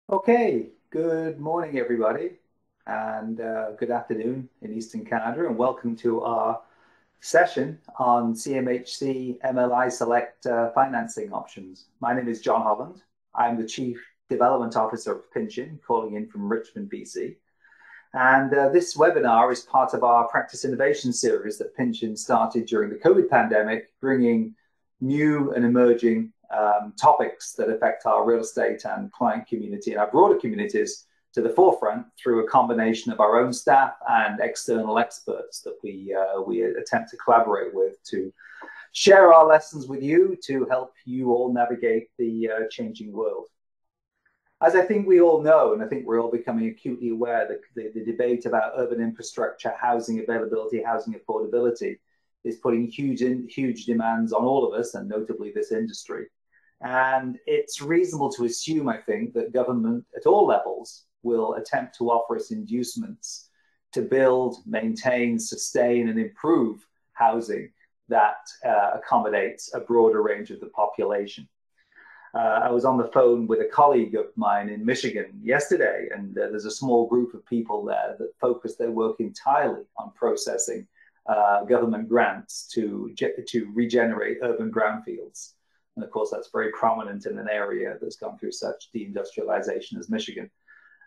Okay, good morning, everybody, and good afternoon in Eastern Canada, and welcome to our session on CMHC MLI Select financing options. My name is John Holland. I'm the Chief Development Officer of Pinchin, calling in from Richmond, BC. And this webinar is part of our Practice Innovation series that Pinchin started during the COVID pandemic, bringing new and emerging topics that affect our real estate and client community and our broader communities to the forefront through a combination of our own staff and external experts that we attempt to collaborate with to share our lessons with you to help you all navigate the changing world. As I think we all know, and I think we're all becoming acutely aware, that the debate about urban infrastructure, housing availability, housing affordability is putting huge demands on all of us, and notably this industry. And it's reasonable to assume, I think, that government at all levels will attempt to offer us inducements to build, maintain, sustain, and improve housing that accommodates a broader range of the population. I was on the phone with a colleague of mine in Michigan yesterday, and there's a small group of people there that focus their work entirely on processing government grants to regenerate urban brownfields. And of course, that's very prominent in an area that's gone through such deindustrialization as Michigan.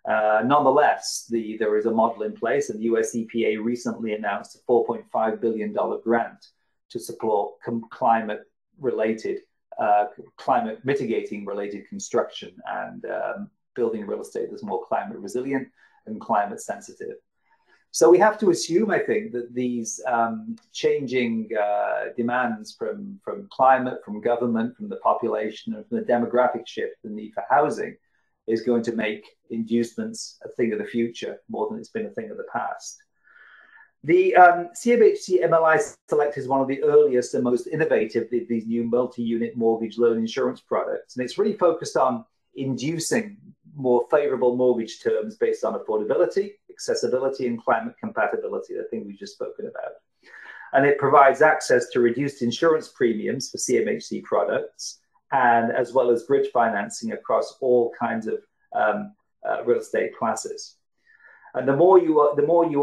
Nonetheless, there is a model in place, and the US EPA recently announced a $4.5 billion grant to support climate-related climate mitigating related construction and building real estate that's more climate resilient and climate sensitive. So we have to assume, I think, that these changing demands from climate, from government, from the population, and from the demographic shift, the need for housing, is going to make inducements a thing of the future more than it's been a thing of the past. The CMHC MLI Select is one of the earliest and most innovative of these new multi-unit mortgage loan insurance products. And it's really focused on inducing more favorable mortgage terms based on affordability, accessibility, and climate compatibility, the thing we've just spoken about. And it provides access to reduced insurance premiums for CMHC products, and as well as bridge financing across all kinds of real estate classes. And the more you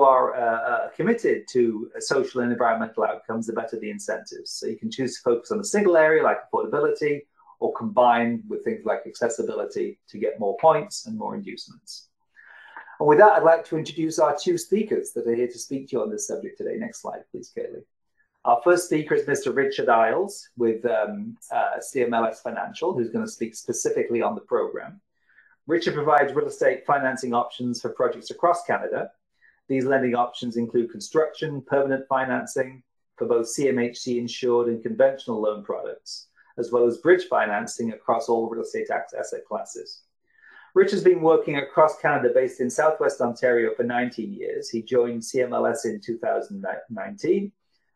are committed to social and environmental outcomes, the better the incentives. So you can choose to focus on a single area like affordability, or combine with things like accessibility to get more points and more inducements. And with that, I'd like to introduce our two speakers that are here to speak to you on this subject today. Next slide, please, Kaylee. Our first speaker is Mr. Richard Isles with CMLS Financial, who's going to speak specifically on the program. Richard provides real estate financing options for projects across Canada. These lending options include construction, permanent financing for both CMHC insured and conventional loan products, as well as bridge financing across all real estate asset classes. Richard's been working across Canada based in Southwest Ontario for 19 years. He joined CMLS in 2019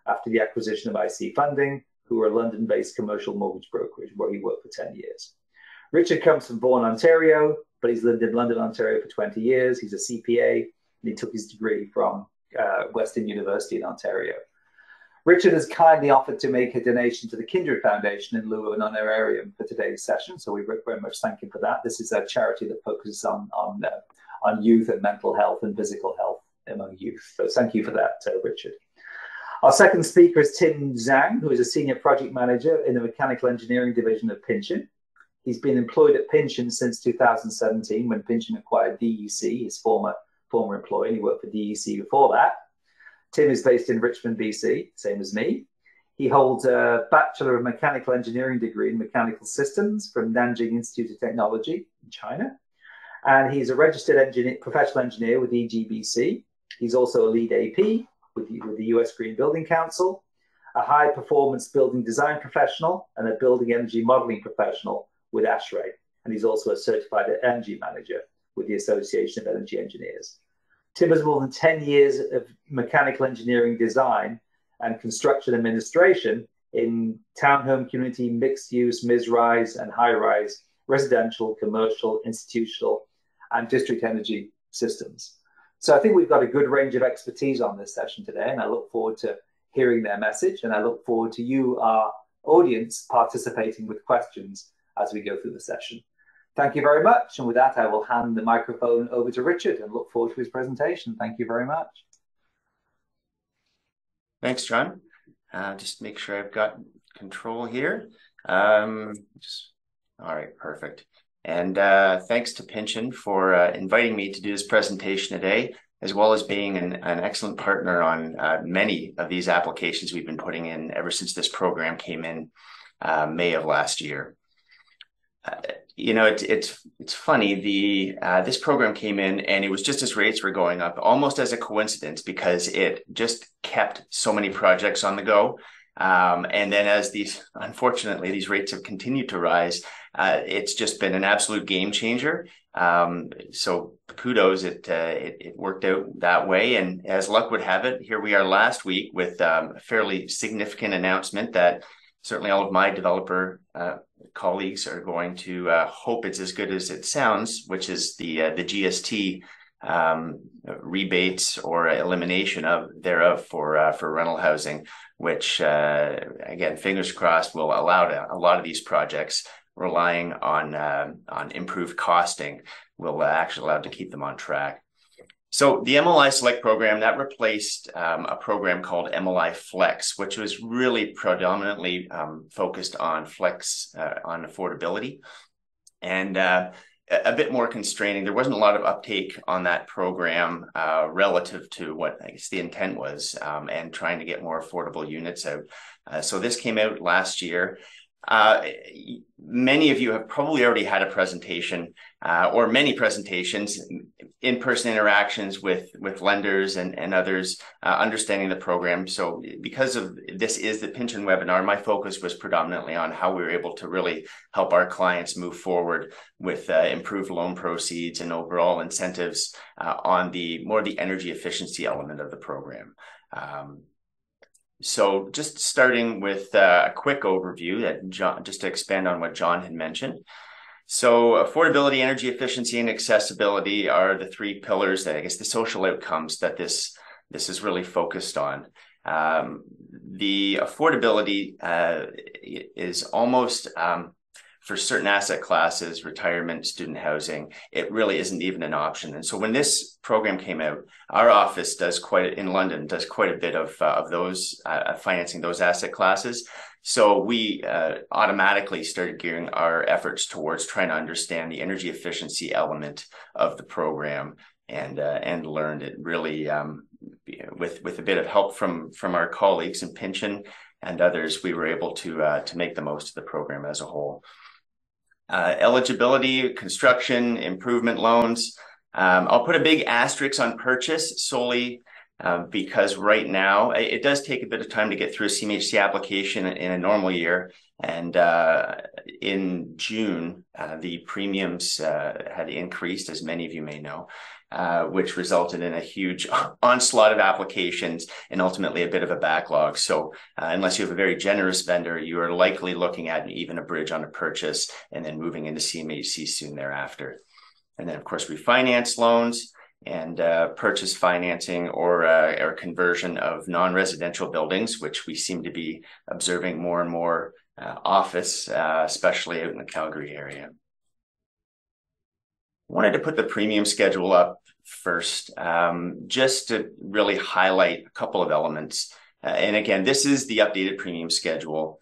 after the acquisition of IC Funding, who are a London-based commercial mortgage brokerage where he worked for 10 years. Richard comes from Vaughan, Ontario, but he's lived in London, Ontario for 20 years. He's a CPA, and he took his degree from Western University in Ontario. Richard has kindly offered to make a donation to the Kindred Foundation in lieu of an honorarium for today's session, so we very much thank him for that. This is a charity that focuses on youth and mental health and physical health among youth. So thank you for that, Richard. Our second speaker is Tim Zhang, who is a senior project manager in the mechanical engineering division of Pinchin. He's been employed at Pinchin since 2017 when Pinchin acquired DEC, his former employer, and he worked for DEC before that. Tim is based in Richmond, BC, same as me. He holds a Bachelor of Mechanical Engineering degree in Mechanical Systems from Nanjing Institute of Technology in China. And he's a registered professional engineer with EGBC. He's also a lead AP with the US Green Building Council, a high-performance building design professional, and a building energy modeling professional with ASHRAE. And he's also a certified energy manager with the Association of Energy Engineers. Tim has more than 10 years of mechanical engineering design and construction administration in townhome community, mixed use, mid-rise and high-rise, residential, commercial, institutional, and district energy systems. So I think we've got a good range of expertise on this session today, and I look forward to hearing their message, and I look forward to you, our audience, participating with questions as we go through the session. Thank you very much. And with that, I will hand the microphone over to Richard and look forward to his presentation. Thank you very much. Thanks, John. Just make sure I've got control here. All right, perfect. And thanks to Pynchon for inviting me to do this presentation today, as well as being an excellent partner on many of these applications we've been putting in ever since this program came in May of last year. It's funny. This program came in and it was just as rates were going up, almost as a coincidence, because it just kept so many projects on the go. And then as unfortunately, these rates have continued to rise, it's just been an absolute game changer. So kudos, it worked out that way. And as luck would have it, here we are last week with a fairly significant announcement that certainly all of my developer colleagues are going to hope it's as good as it sounds, which is the GST rebates or elimination thereof for rental housing, which again, fingers crossed, will allow a lot of these projects relying on improved costing will actually allow to keep them on track. So the MLI Select program, that replaced a program called MLI Flex, which was really predominantly focused on on affordability, and a bit more constraining. There wasn't a lot of uptake on that program relative to what I guess the intent was, and trying to get more affordable units out. So this came out last year. Many of you have probably already had a presentation or many presentations, in-person interactions with lenders and others, understanding the program. So because of this is the Pynchon webinar, my focus was predominantly on how we were able to really help our clients move forward with improved loan proceeds and overall incentives on the energy efficiency element of the program. So just starting with a quick overview just to expand on what John had mentioned. So affordability, energy efficiency, and accessibility are the three pillars that I guess the social outcomes that this is really focused on. The affordability is almost for certain asset classes, retirement, student housing, it really isn't even an option. And so when this program came out, our office in London does quite a bit of those financing those asset classes. So we automatically started gearing our efforts towards trying to understand the energy efficiency element of the program, and learned it really with a bit of help from our colleagues in Pynchon and others. We were able to make the most of the program as a whole. Eligibility, construction, improvement loans. I'll put a big asterisk on purchase solely because right now it does take a bit of time to get through a CMHC application in a normal year. And in June, the premiums had increased, as many of you may know, which resulted in a huge onslaught of applications and ultimately a bit of a backlog. So unless you have a very generous vendor, you are likely looking at even a bridge on a purchase and then moving into CMHC soon thereafter. And then, of course, refinance loans and purchase financing or conversion of non-residential buildings, which we seem to be observing more and more office, especially out in the Calgary area. Wanted to put the premium schedule up first, just to really highlight a couple of elements. And again, this is the updated premium schedule.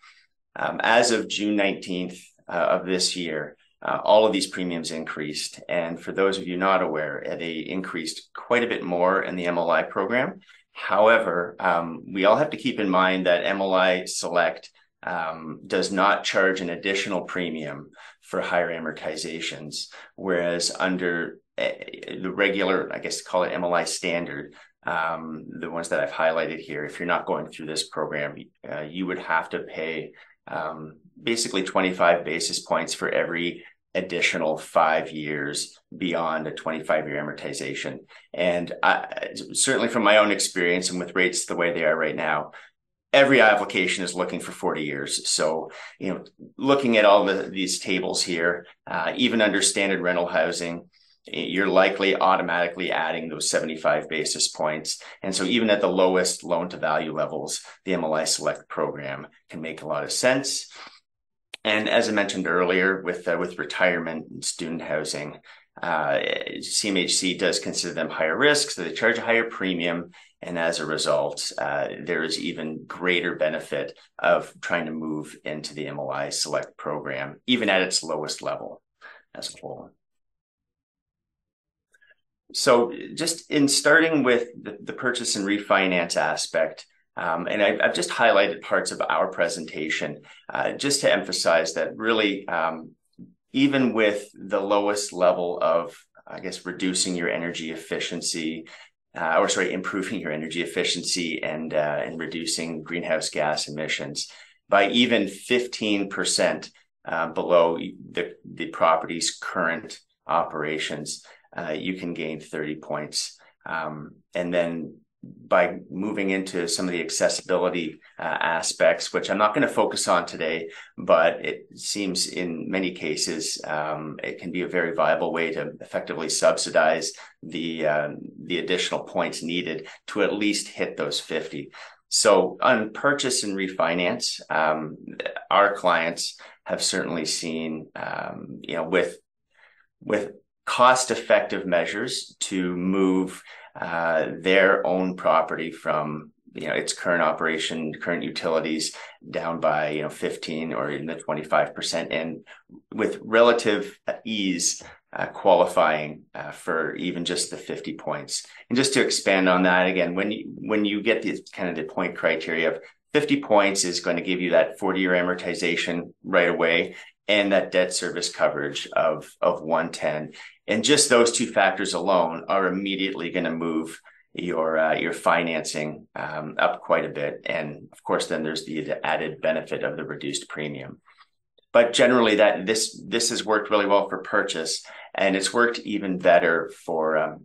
As of June 19th of this year, all of these premiums increased. And for those of you not aware, they increased quite a bit more in the MLI program. However, we all have to keep in mind that MLI Select does not charge an additional premium for higher amortizations, whereas under the regular, I guess call it MLI standard, the ones that I've highlighted here, if you're not going through this program, you would have to pay basically 25 basis points for every additional 5 years beyond a 25-year amortization. And certainly from my own experience and with rates the way they are right now, every application is looking for 40 years. So, looking at all these tables here, even under standard rental housing, you're likely automatically adding those 75 basis points. And so even at the lowest loan to value levels, the MLI Select program can make a lot of sense. And as I mentioned earlier, with retirement and student housing, CMHC does consider them higher risk, so they charge a higher premium. And as a result, there is even greater benefit of trying to move into the MLI Select program, even at its lowest level as a whole. So just in starting with the purchase and refinance aspect, and I've just highlighted parts of our presentation just to emphasize that really, even with the lowest level of, I guess, reducing your energy efficiency, improving your energy efficiency and reducing greenhouse gas emissions by even 15% below the property's current operations, you can gain 30 points. And then by moving into some of the accessibility aspects, which I'm not going to focus on today, but it seems in many cases it can be a very viable way to effectively subsidize the additional points needed to at least hit those 50. So on purchase and refinance, our clients have certainly seen, with cost-effective measures to move their own property from its current operation, current utilities down by 15 or in the 25%, and with relative ease qualifying for even just the 50 points. And just to expand on that again, when you get the kind of the point criteria of 50 points is going to give you that 40-year amortization right away, and that debt service coverage of 110. And just those two factors alone are immediately going to move your financing up quite a bit. And of course, then there's the added benefit of the reduced premium. But generally, this has worked really well for purchase, and it's worked even better for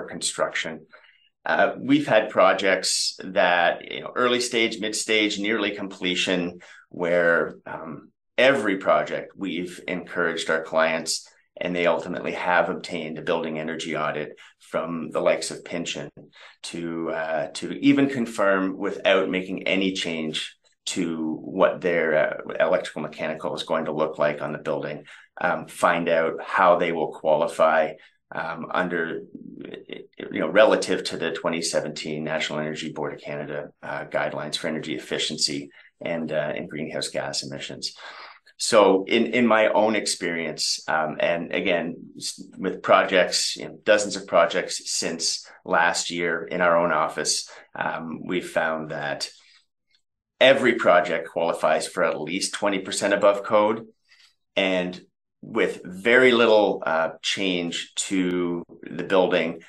construction. We've had projects that early stage, mid stage, nearly completion, where every project we've encouraged our clients, and they ultimately have obtained a building energy audit from the likes of Pynchon to even confirm without making any change to what their electrical mechanical is going to look like on the building, find out how they will qualify under, relative to the 2017 National Energy Board of Canada guidelines for energy efficiency and greenhouse gas emissions. So in my own experience, and again, with projects, dozens of projects since last year in our own office, we've found that every project qualifies for at least 20% above code. And with very little change to the building,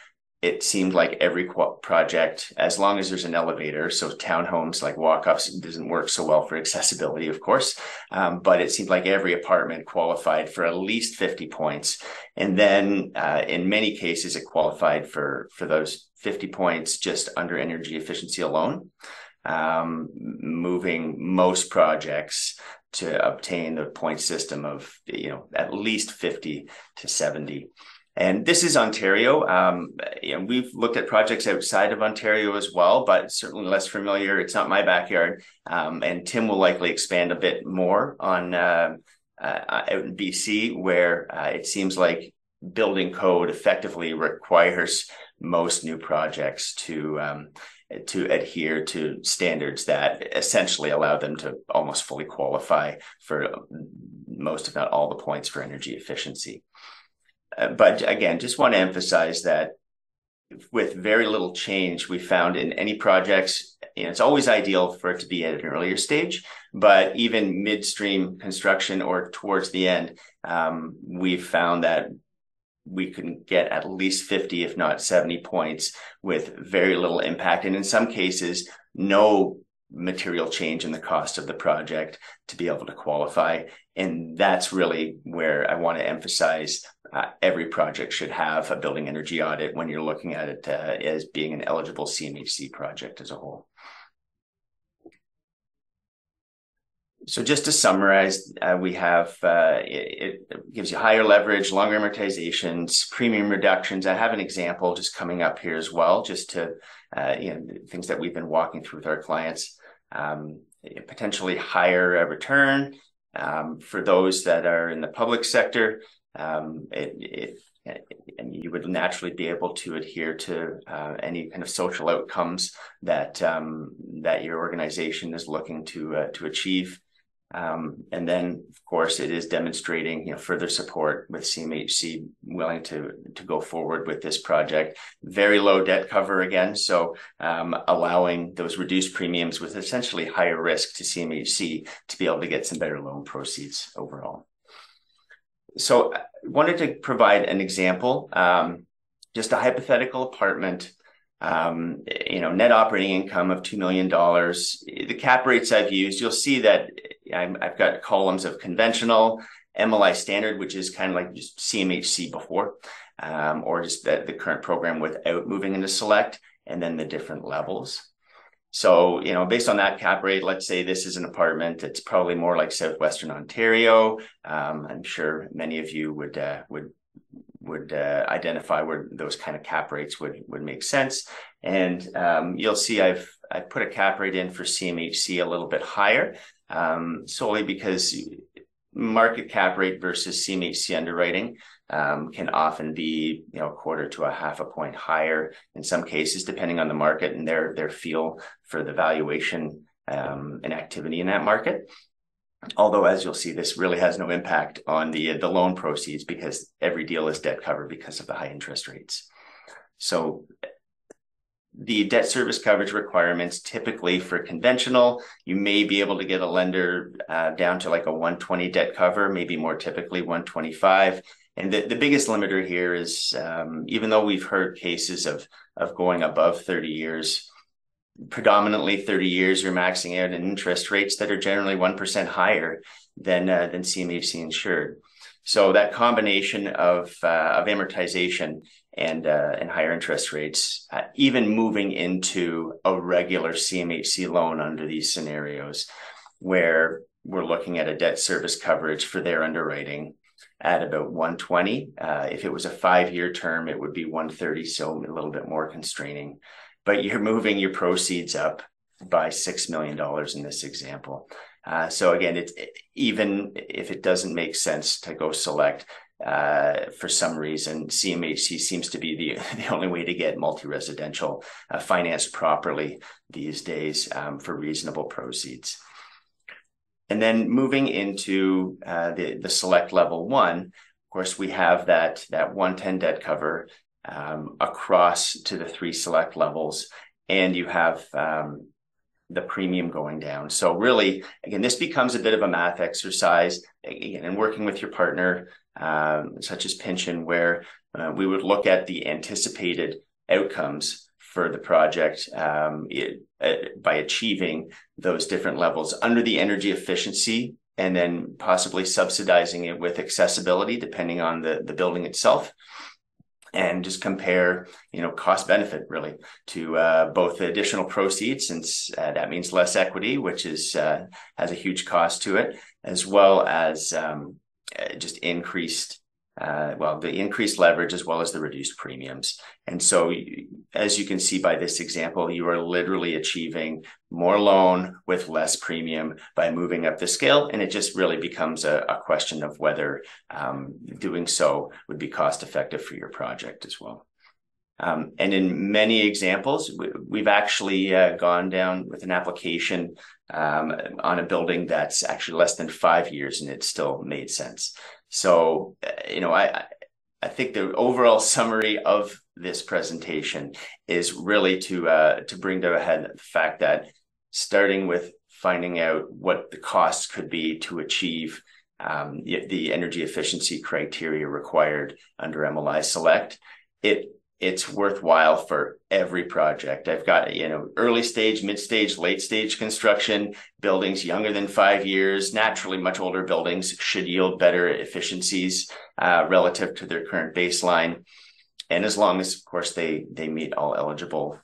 it seemed like every project, as long as there's an elevator, so townhomes like walk-ups doesn't work so well for accessibility, of course, but it seemed like every apartment qualified for at least 50 points. And then in many cases, it qualified for those 50 points just under energy efficiency alone, moving most projects to obtain the point system of at least 50 to 70. And this is Ontario. We've looked at projects outside of Ontario as well, but certainly less familiar. It's not my backyard. And Tim will likely expand a bit more on out in BC, where it seems like building code effectively requires most new projects to adhere to standards that essentially allow them to almost fully qualify for most, if not all, the points for energy efficiency. But again, just want to emphasize that with very little change, we found in any projects, it's always ideal for it to be at an earlier stage, but even midstream construction or towards the end, we've found that we can get at least 50, if not 70 points with very little impact. And in some cases, no material change in the cost of the project to be able to qualify. And that's really where I want to emphasize every project should have a building energy audit when you're looking at it as being an eligible CMHC project as a whole. So just to summarize, we have, it gives you higher leverage, longer amortizations, premium reductions. I have an example just coming up here as well, just to, things that we've been walking through with our clients, potentially higher return, For those that are in the public sector, and you would naturally be able to adhere to any kind of social outcomes that that your organization is looking to achieve. And then, of course, it is demonstrating further support with CMHC willing to go forward with this project. Very low debt cover again, so allowing those reduced premiums with essentially higher risk to CMHC to be able to get some better loan proceeds overall. So I wanted to provide an example, just a hypothetical apartment, net operating income of $2 million. The cap rates I've used, you'll see that I've got columns of conventional, MLI standard, which is kind of like just CMHC before, or just the current program without moving into select, and then the different levels. So, based on that cap rate, let's say this is an apartment. It's probably more like Southwestern Ontario. I'm sure many of you would identify where those kind of cap rates would make sense. And you'll see I've put a cap rate in for CMHC a little bit higher, solely because market cap rate versus CMHC underwriting can often be a quarter to a half a point higher in some cases, depending on the market and their feel for the valuation and activity in that market. Although, as you'll see, this really has no impact on the loan proceeds because every deal is debt covered because of the high interest rates. So the debt service coverage requirements, typically for conventional, you may be able to get a lender down to like a 120 debt cover, maybe more typically 125. And the biggest limiter here is, even though we've heard cases of going above 30 years, predominantly 30 years, you're maxing out in interest rates that are generally 1% higher than CMHC insured. So that combination of amortization and higher interest rates, even moving into a regular CMHC loan under these scenarios, where we're looking at a debt service coverage for their underwriting at about 120. If it was a 5-year term, it would be 130, so a little bit more constraining. But you're moving your proceeds up by $6 million in this example. So again, even if it doesn't make sense to go select, for some reason, CMHC seems to be the only way to get multi-residential financed properly these days for reasonable proceeds. And then moving into the select level 1, of course, we have that 110 debt cover across to the 3 select levels, and you have the premium going down. So really, again, this becomes a bit of a math exercise, again, and working with your partner, such as Pension, where we would look at the anticipated outcomes for the project by achieving those different levels under the energy efficiency, and then possibly subsidizing it with accessibility, depending on the building itself. And just compare, cost benefit really to both the additional proceeds, since that means less equity, which has a huge cost to it, as well as just the increased leverage, as well as the reduced premiums. And so, as you can see by this example, you are literally achieving more loan with less premium by moving up the scale. And it just really becomes a question of whether doing so would be cost effective for your project as well. And in many examples, we've actually gone down with an application on a building that's actually less than 5 years, and it still made sense. So, I think the overall summary of this presentation is really to bring to a head the fact that starting with finding out what the costs could be to achieve the energy efficiency criteria required under MLI Select, it's worthwhile for every project. I've got, early stage, mid stage, late stage construction, buildings younger than 5 years, naturally much older buildings should yield better efficiencies relative to their current baseline. And as long as, of course, they meet all eligible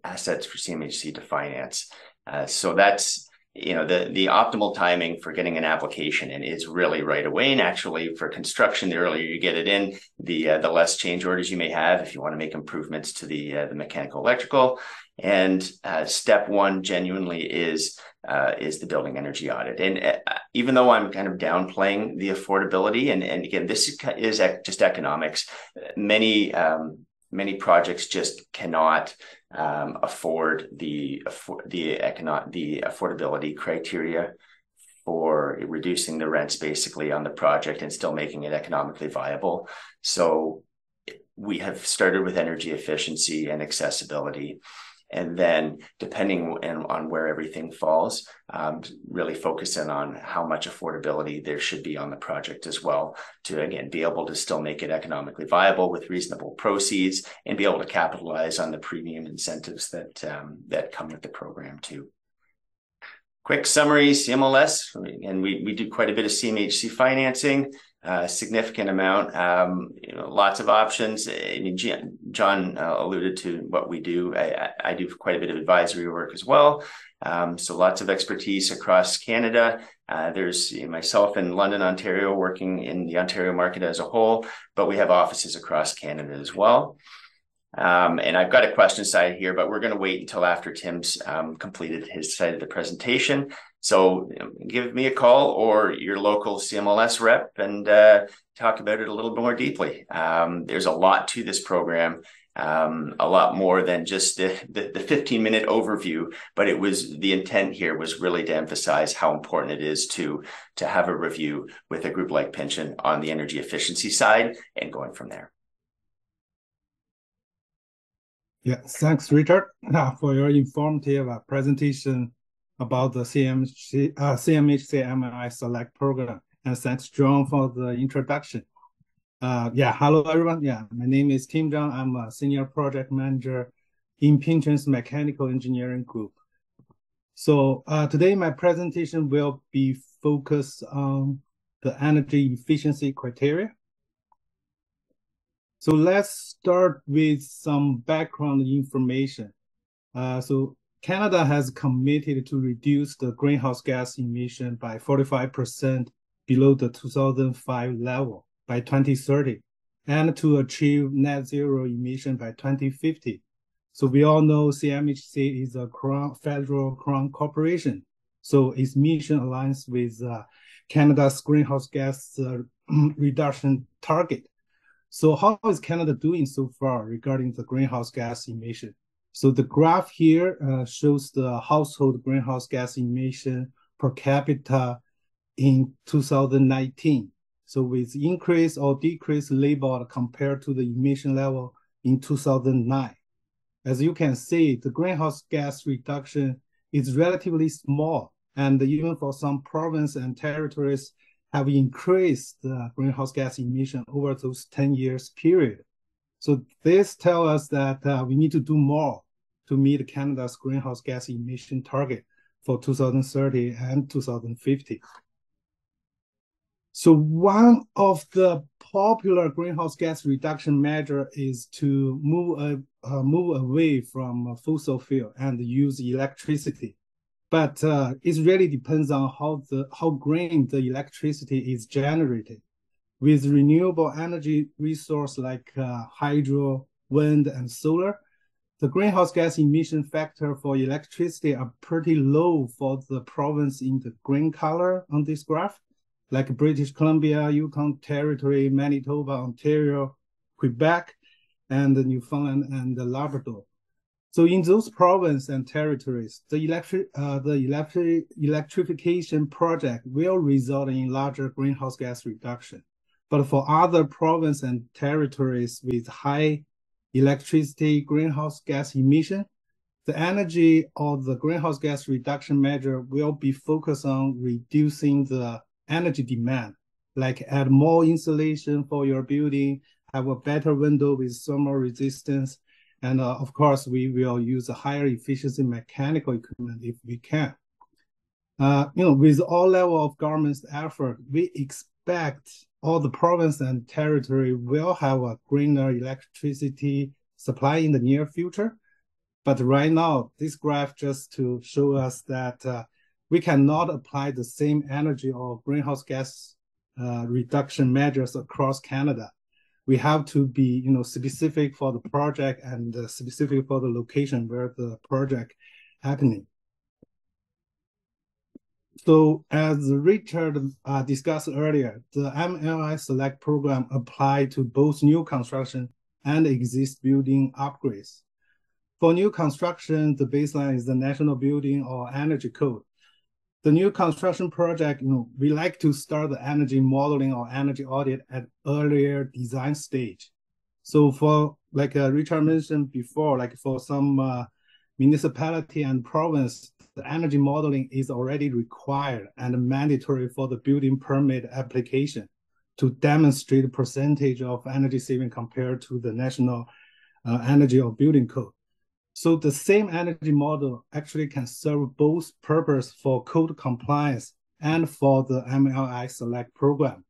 assets for CMHC to finance. So that's, the optimal timing for getting an application in is really right away. And actually, for construction, the earlier you get it in, the less change orders you may have if you want to make improvements to the mechanical, electrical. And step one genuinely is the building energy audit. And even though I'm kind of downplaying the affordability, and again, this is just economics, many projects just cannot afford the affordability criteria for reducing the rents basically on the project and still making it economically viable. So we have started with energy efficiency and accessibility. And then depending on where everything falls, really focusing on how much affordability there should be on the project as well to, again, be able to still make it economically viable with reasonable proceeds and be able to capitalize on the premium incentives that come with the program too. Quick summary, CMLS, and we do quite a bit of CMHC financing. Significant amount, lots of options. I mean, John alluded to what we do. I do quite a bit of advisory work as well. So lots of expertise across Canada. There's myself in London, Ontario, working in the Ontario market as a whole, but we have offices across Canada as well. And I've got a question side here, but we're going to wait until after Tim's completed his side of the presentation. So give me a call or your local CMLS rep and talk about it a little bit more deeply. There's a lot to this program, a lot more than just the 15-minute overview, but the intent here was really to emphasize how important it is to have a review with a group like Pynchon on the energy efficiency side and going from there. Yeah, thanks, Richard, for your informative presentation about the CMHC MLI Select program. And thanks, John, for the introduction. Hello, everyone. My name is Tim Zhang. I'm a senior project manager in Pynchon's Mechanical Engineering Group. So today, my presentation will be focused on the energy efficiency criteria. So let's start with some background information. So Canada has committed to reduce the greenhouse gas emission by 45% below the 2005 level by 2030, and to achieve net zero emission by 2050. So we all know CMHC is a federal crown corporation. So its mission aligns with Canada's greenhouse gas reduction target. So how is Canada doing so far regarding the greenhouse gas emission? So the graph here shows the household greenhouse gas emission per capita in 2019. So with increase or decrease labeled compared to the emission level in 2009. As you can see, the greenhouse gas reduction is relatively small, and even for some provinces and territories have increased the greenhouse gas emission over those 10 years period. So this tells us that we need to do more to meet Canada's greenhouse gas emission target for 2030 and 2050. So one of the popular greenhouse gas reduction measure is to move away from fossil fuel and use electricity. But it really depends on how green the electricity is generated. With renewable energy resource like hydro, wind, and solar, the greenhouse gas emission factor for electricity are pretty low for the province in the green color on this graph, like British Columbia, Yukon Territory, Manitoba, Ontario, Quebec, and Newfoundland and Labrador. So in those provinces and territories, the electrification project will result in larger greenhouse gas reduction. But for other provinces and territories with high electricity greenhouse gas emission, the energy or the greenhouse gas reduction measure will be focused on reducing the energy demand, like add more insulation for your building, have a better window with thermal resistance, and of course, we will use a higher efficiency mechanical equipment if we can. With all level of government's effort, we expect all the province and territory will have a greener electricity supply in the near future. But right now, this graph just to show us that we cannot apply the same energy or greenhouse gas reduction measures across Canada. We have to be, specific for the project and specific for the location where the project happening. So as Richard discussed earlier, the MLI Select program applied to both new construction and existing building upgrades. For new construction, the baseline is the National Building or Energy Code. The new construction project, we like to start the energy modeling or energy audit at earlier design stage. So for, like Richard mentioned before, like for some municipality and province, the energy modeling is already required and mandatory for the building permit application to demonstrate the percentage of energy saving compared to the National Energy or Building Code. So the same energy model actually can serve both purpose for code compliance and for the MLI Select program.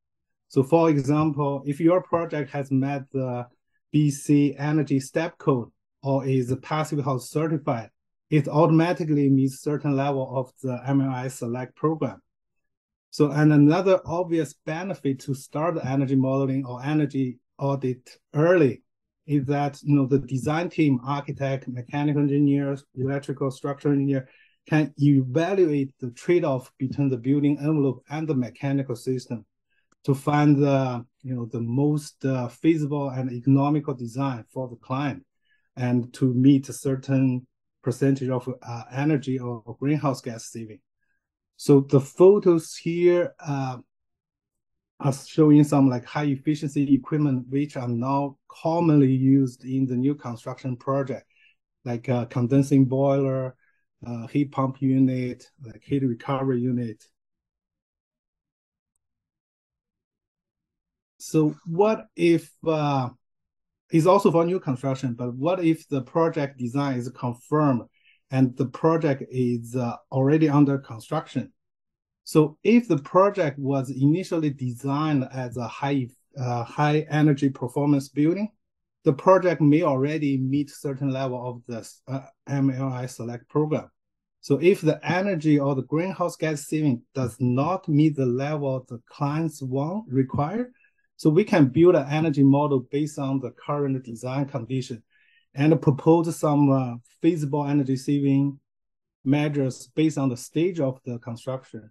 So for example, if your project has met the BC Energy Step Code or is passive house certified, it automatically meets certain level of the MLI Select program. So, and another obvious benefit to start the energy modeling or energy audit early is that, the design team, architect, mechanical engineers, electrical structural engineer can evaluate the trade-off between the building envelope and the mechanical system to find the, the most feasible and economical design for the client and to meet a certain percentage of energy or greenhouse gas saving. So the photos here are showing some like high efficiency equipment which are now commonly used in the new construction project, like a condensing boiler, heat pump unit, like heat recovery unit. So what if, it's also for new construction, but what if the project design is confirmed and the project is already under construction? So if the project was initially designed as a high energy performance building, the project may already meet certain level of the MLI Select program. So if the energy or the greenhouse gas saving does not meet the level the clients require, so we can build an energy model based on the current design condition and propose some feasible energy saving measures based on the stage of the construction.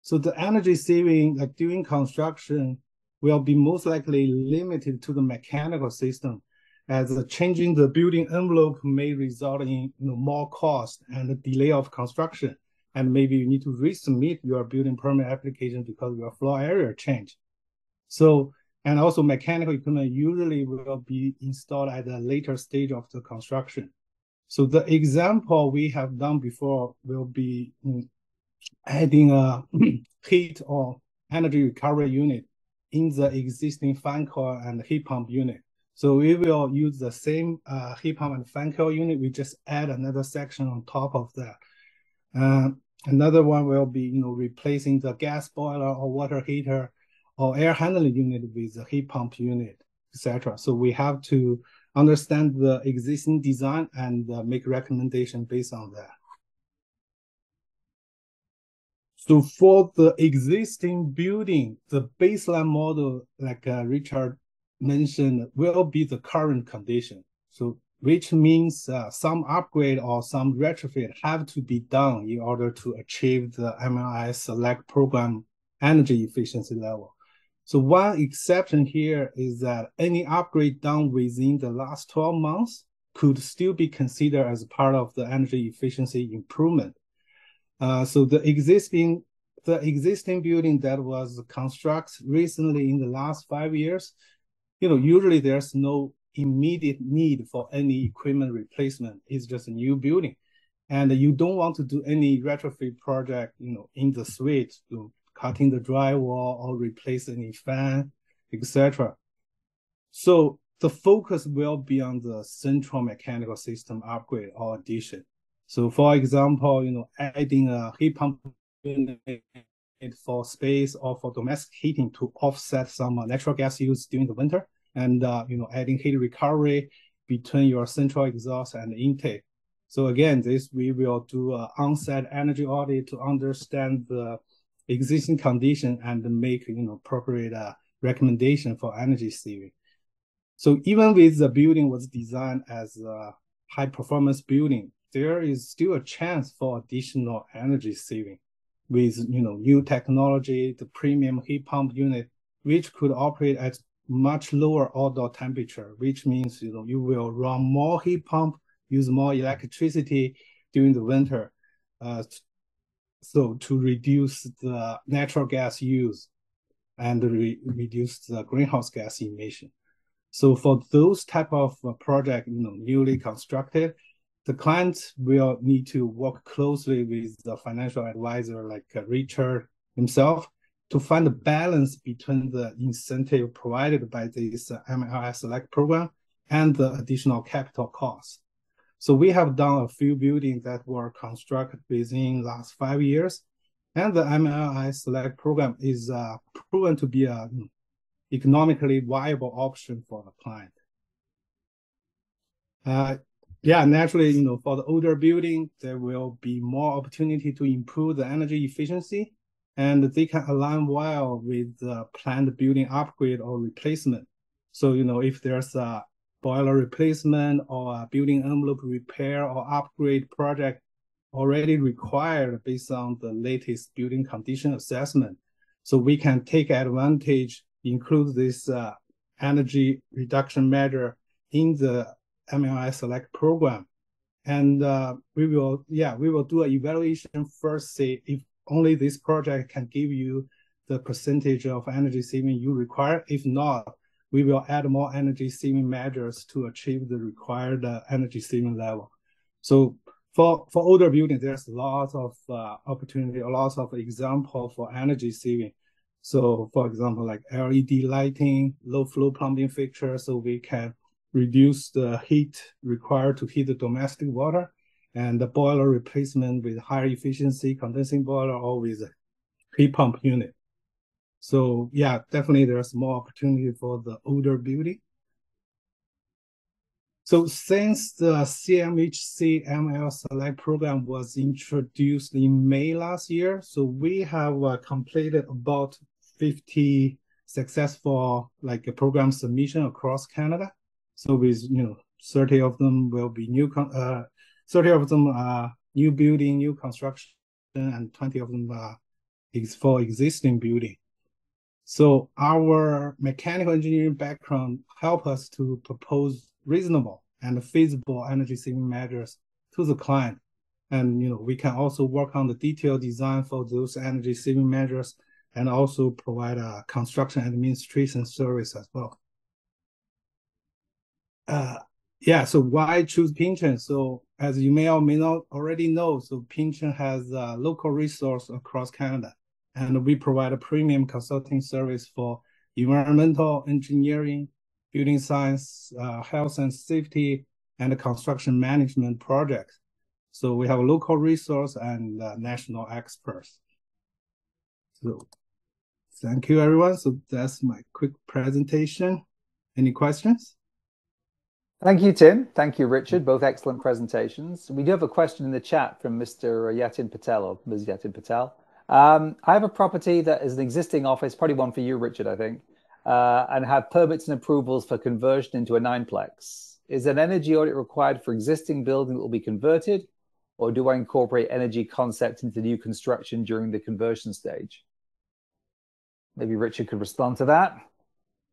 So the energy saving, like during construction, will be most likely limited to the mechanical system, as changing the building envelope may result in more cost and a delay of construction. And maybe you need to resubmit your building permit application because your floor area changed. So, and also mechanical equipment usually will be installed at a later stage of the construction. So the example we have done before will be adding a heat or energy recovery unit in the existing fan coil and heat pump unit. So we will use the same heat pump and fan coil unit. We just add another section on top of that. Another one will be, replacing the gas boiler or water heater or air handling unit with the heat pump unit, etc. So we have to understand the existing design and make recommendation based on that. So for the existing building, the baseline model, like Richard mentioned, will be the current condition. So which means some upgrade or some retrofit have to be done in order to achieve the MLI Select program energy efficiency level. So one exception here is that any upgrade done within the last 12 months could still be considered as part of the energy efficiency improvement. So the existing building that was constructed recently in the last 5 years, usually there's no immediate need for any equipment replacement. It's just a new building, and you don't want to do any retrofit project, in the suite, cutting the drywall or replace any fan, etc. So the focus will be on the central mechanical system upgrade or addition. So for example, adding a heat pump unit for space or for domestic heating to offset some natural gas use during the winter, and adding heat recovery between your central exhaust and intake. So again, this we will do an on-site energy audit to understand the existing condition and make appropriate recommendation for energy saving. So even with the building was designed as a high performance building, there is still a chance for additional energy saving with new technology, the premium heat pump unit, which could operate at much lower outdoor temperature, which means you will run more heat pump, use more electricity during the winter, so to reduce the natural gas use and reduce the greenhouse gas emission. So for those type of project, newly constructed, the client will need to work closely with the financial advisor like Richard himself to find a balance between the incentive provided by this MLI Select program and the additional capital costs. So we have done a few buildings that were constructed within the last 5 years, and the MLI Select program is proven to be a economically viable option for the client. Naturally, for the older building, there will be more opportunity to improve the energy efficiency, and they can align well with the planned building upgrade or replacement. So, if there's a boiler replacement or a building envelope repair or upgrade project already required based on the latest building condition assessment, so we can take advantage, include this energy reduction measure in the MLI Select program. And we will do an evaluation first, say if only this project can give you the percentage of energy saving you require. If not, we will add more energy saving measures to achieve the required energy saving level. So for older buildings, there's lots of opportunity, a lot of example for energy saving. So for example, like LED lighting, low flow plumbing fixtures, so we can reduce the heat required to heat the domestic water, and the boiler replacement with higher efficiency condensing boiler or with a heat pump unit. So yeah, definitely there's more opportunity for the older building. So since the CMHC ML Select program was introduced in May last year, so we have completed about 50 successful program submission across Canada. So with 30 of them will be new, 30 of them are new building, new construction, and 20 of them is for existing building. So our mechanical engineering background help us to propose reasonable and feasible energy saving measures to the client. And we can also work on the detailed design for those energy saving measures and also provide a construction administration service as well. So why choose Pynchon? So as you may or may not already know, so Pynchon has a local resource across Canada, and we provide a premium consulting service for environmental engineering, building science, health and safety, and construction management projects. So we have a local resource and national experts. So thank you, everyone. So that's my quick presentation. Any questions? Thank you, Tim. Thank you, Richard. Both excellent presentations. We do have a question in the chat from Mr. Yatin Patel or Ms. Yatin Patel. I have a property that is an existing office, probably one for you, Richard, I think, and have permits and approvals for conversion into a 9-plex. Is an energy audit required for existing building that will be converted, or do I incorporate energy concept into new construction during the conversion stage? Maybe Richard could respond to that.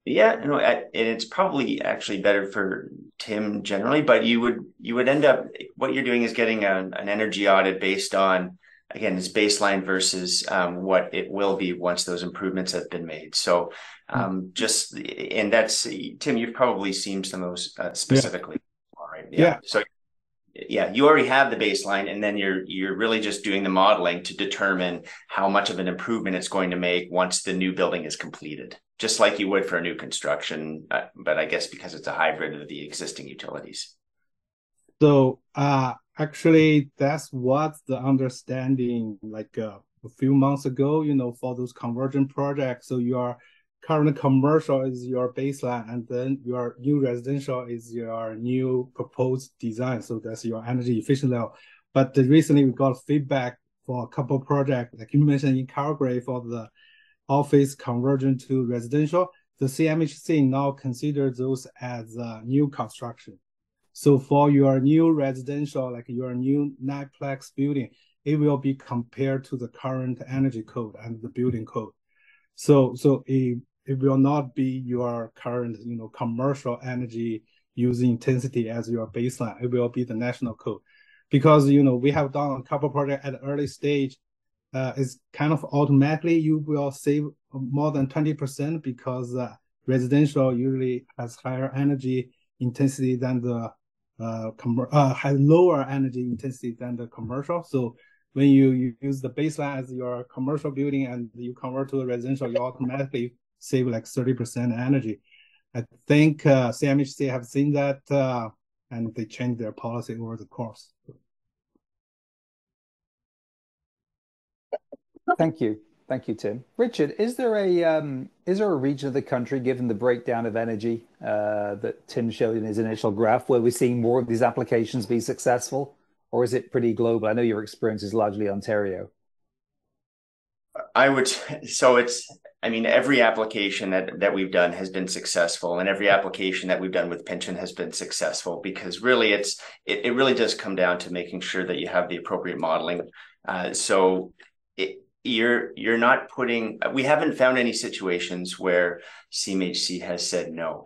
Yeah, and it's probably actually better for Tim generally, but you would end up, what you're doing is getting an energy audit based on, again, it's baseline versus what it will be once those improvements have been made. So and that's, Tim, you've probably seen some of those specifically. Yeah. Right? Yeah. So yeah, you already have the baseline, and then you're really just doing the modeling to determine how much of an improvement it's going to make once the new building is completed, just like you would for a new construction, but I guess because it's a hybrid of the existing utilities. So actually, that's what the understanding a few months ago, for those conversion projects. So you are current commercial is your baseline, and then your new residential is your new proposed design. So that's your energy efficient level. But recently we got feedback for a couple of projects, like you mentioned in Calgary for the office conversion to residential. The CMHC now consider those as new construction. So for your new residential, like your new 9-plex building, it will be compared to the current energy code and the building code. So it will not be your current, commercial energy using intensity as your baseline. It will be the national code. Because, we have done a couple projects at the early stage. It's kind of automatically you will save more than 20% because residential usually has higher energy intensity than the has lower energy intensity than the commercial. So when you use the baseline as your commercial building and you convert to a residential, you automatically save like 30% energy. I think CMHC have seen that and they changed their policy over the course. Thank you. Thank you, Tim. Richard, is there a region of the country, given the breakdown of energy that Tim showed in his initial graph, where we're seeing more of these applications be successful, or is it pretty global? I know your experience is largely Ontario. Every application that we've done has been successful, and every application that we've done with pension has been successful, because really it really does come down to making sure that you have the appropriate modeling. You're not putting, we haven't found any situations where CMHC has said no.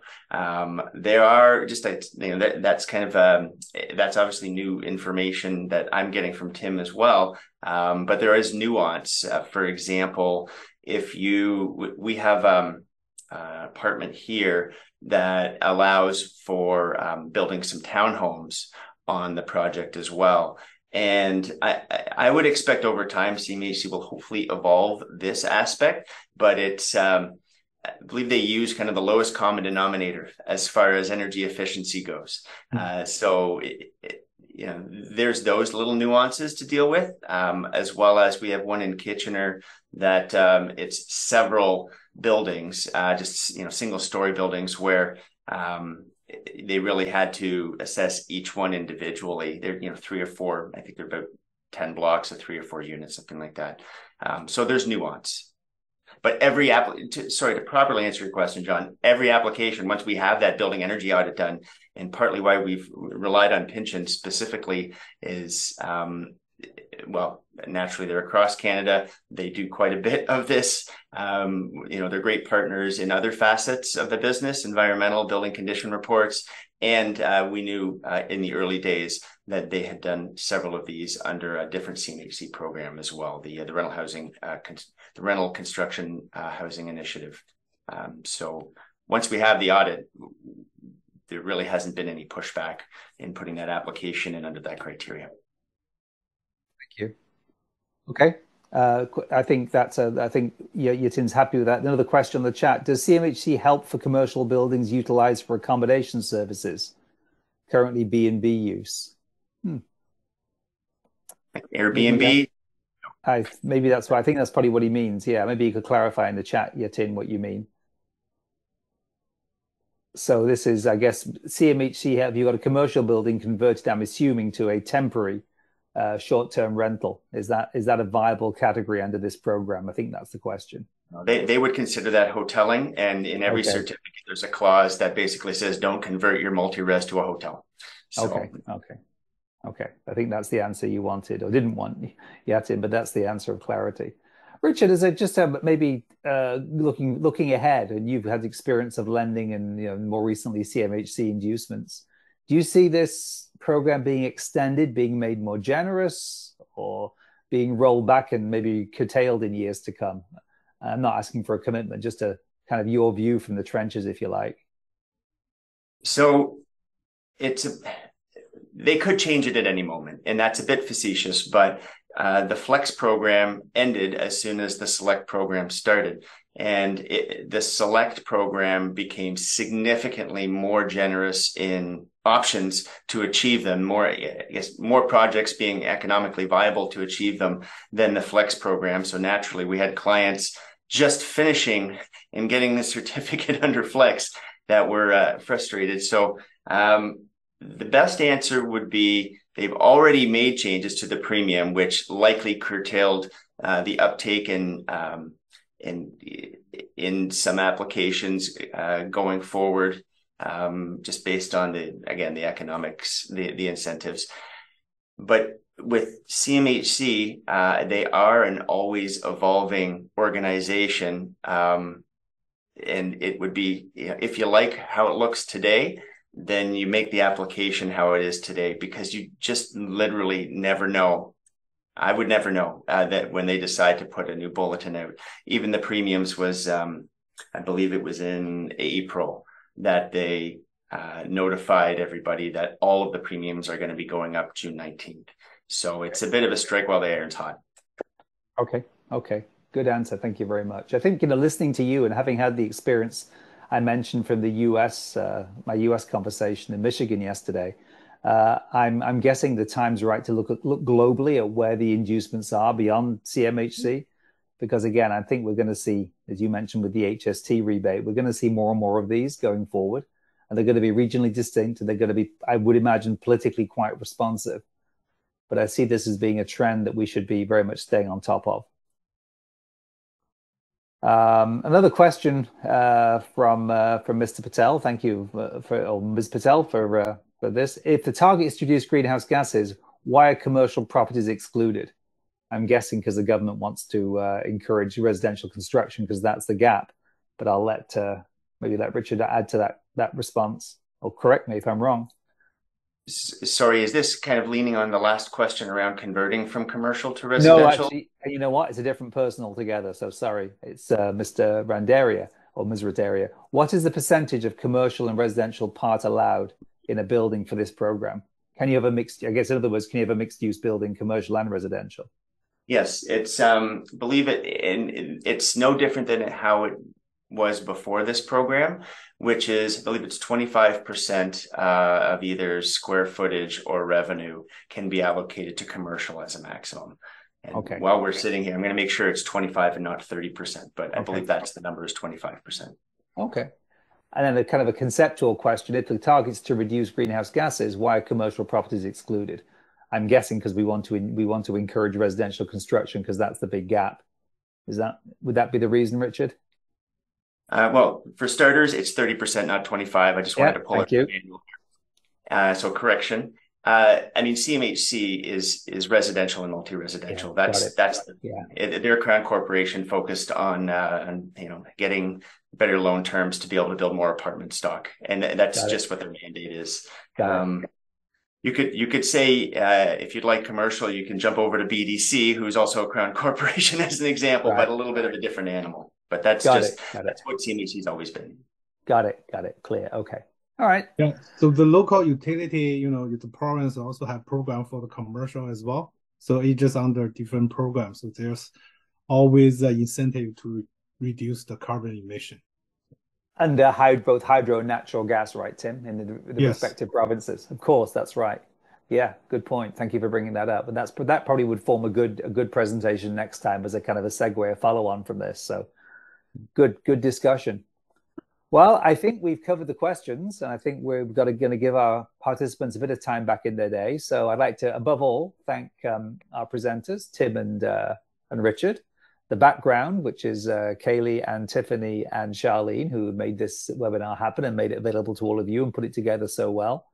There are just, that's kind of, that's obviously new information that I'm getting from Tim as well. But there is nuance. For example, we have an apartment here that allows for building some townhomes on the project as well. And I would expect over time CMHC will hopefully evolve this aspect, but I believe they use kind of the lowest common denominator as far as energy efficiency goes. There's those little nuances to deal with, as well as we have one in Kitchener that it's several buildings, just single-story buildings where they really had to assess each one individually. They're 3 or 4, I think they're about 10 blocks of 3 or 4 units, something like that. So there's nuance. But to properly answer your question, John, every application, once we have that building energy audit done, and partly why we've relied on pension specifically is, naturally they're across Canada. They do quite a bit of this. They're great partners in other facets of the business, environmental, building condition reports. And we knew in the early days that they had done several of these under a different CMHC program as well, the rental housing, the rental construction housing initiative. So once we have the audit, there really hasn't been any pushback in putting that application in under that criteria. Thank you. Okay. I think Yatin's happy with that. Another question on the chat: does CMHC help for commercial buildings utilized for accommodation services, currently B&B use? Airbnb? Maybe that's why. I think that's probably what he means. Yeah, maybe you could clarify in the chat, Yatin, what you mean. So this is, I guess, CMHC, have you got a commercial building converted, I'm assuming, to a temporary short-term rental? Is that a viable category under this program? I think that's the question. They would consider that hoteling, and in every certificate there's a clause that basically says don't convert your multi-res to a hotel. So, okay. I think that's the answer you wanted, or didn't want, Yatin, but that's the answer of clarity. Richard, is it just maybe looking ahead, and you've had experience of lending and more recently CMHC inducements. Do you see this program being extended, being made more generous, or being rolled back and maybe curtailed in years to come? I'm not asking for a commitment, just a kind of your view from the trenches, if you like. So they could change it at any moment, and that's a bit facetious, but the Flex program ended as soon as the Select program started. And the Select program became significantly more generous in options to achieve them, more projects being economically viable to achieve them than the Flex program. So naturally, we had clients just finishing and getting the certificate under Flex that were frustrated. So the best answer would be they've already made changes to the premium, which likely curtailed the uptake in some applications going forward, just based on the economics, the incentives. But with CMHC, they are an always evolving organization. And it would be, if you like how it looks today, then you make the application how it is today, because you just literally never know. I would never know that when they decide to put a new bulletin out. Even the premiums was, I believe it was in April that they notified everybody that all of the premiums are going to be going up June 19th. So it's a bit of a strike while the iron's hot. Okay. Okay. Good answer. Thank you very much. I think, listening to you and having had the experience I mentioned from the US, my US conversation in Michigan yesterday, I'm guessing the time's right to look globally at where the inducements are beyond CMHC, because again, I think we're going to see, as you mentioned with the HST rebate, we're going to see more and more of these going forward, and they're going to be regionally distinct, and they're going to be, I would imagine, politically quite responsive. But I see this as being a trend that we should be very much staying on top of. Another question from Mr. Patel. Thank you or Ms. Patel for this. If the target is to reduce greenhouse gases, why are commercial properties excluded? I'm guessing because the government wants to encourage residential construction, because that's the gap. But I'll maybe let Richard add to that response, or correct me if I'm wrong. Sorry, is this kind of leaning on the last question around converting from commercial to residential? No, actually, you know what? It's a different person altogether. So sorry, it's Mr. Randaria or Ms. Randaria. What is the percentage of commercial and residential part allowed in a building for this program? Can you have a mixed, I guess in other words, can you have a mixed use building, commercial and residential? Yes, it's believe it, and it's no different than how it was before this program, which is, I believe it's 25% of either square footage or revenue can be allocated to commercial as a maximum. And okay. While we're sitting here, I'm going to make sure it's 25 and not 30%, but I believe that's the number, is 25%. Okay. And then a kind of a conceptual question: if the target's to reduce greenhouse gases, why are commercial properties excluded? I'm guessing because we want to encourage residential construction, because that's the big gap. Would that be the reason, Richard? Well, for starters, it's 30%, not 25. I just wanted to pull it. You. So correction. I mean, CMHC is residential and multi-residential. They're a crown corporation focused on getting better loan terms to be able to build more apartment stock, and that's just what their mandate is. You could say, if you'd like commercial, you can jump over to BDC, who's also a crown corporation, as an example, but a little bit of a different animal. But that's that's what CMHC's always been. Got it. Clear. Okay. All right. Yeah. So the local utility, the province also have program for the commercial as well. So it's just under different programs. So there's always an incentive to reduce the carbon emission. And both hydro and natural gas, right, Tim, in the respective provinces. Of course, that's right. Yeah, good point. Thank you for bringing that up. And that probably would form a good presentation next time as a kind of a segue, a follow-on from this. So good discussion. Well, I think we've covered the questions, and I think we're going to give our participants a bit of time back in their day. So I'd like to, above all, thank our presenters, Tim and Richard. The background, which is Kaylee and Tiffany and Charlene, who made this webinar happen and made it available to all of you and put it together so well.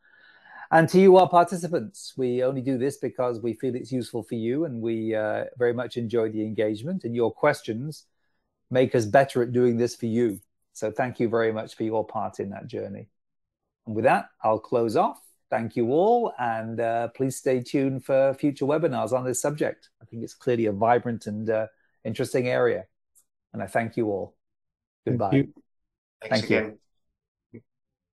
And to you, our participants, we only do this because we feel it's useful for you, and we very much enjoy the engagement, and your questions make us better at doing this for you. So thank you very much for your part in that journey. And with that, I'll close off. Thank you all, and please stay tuned for future webinars on this subject. I think it's clearly a vibrant and interesting area. And I thank you all. Goodbye. Thanks again.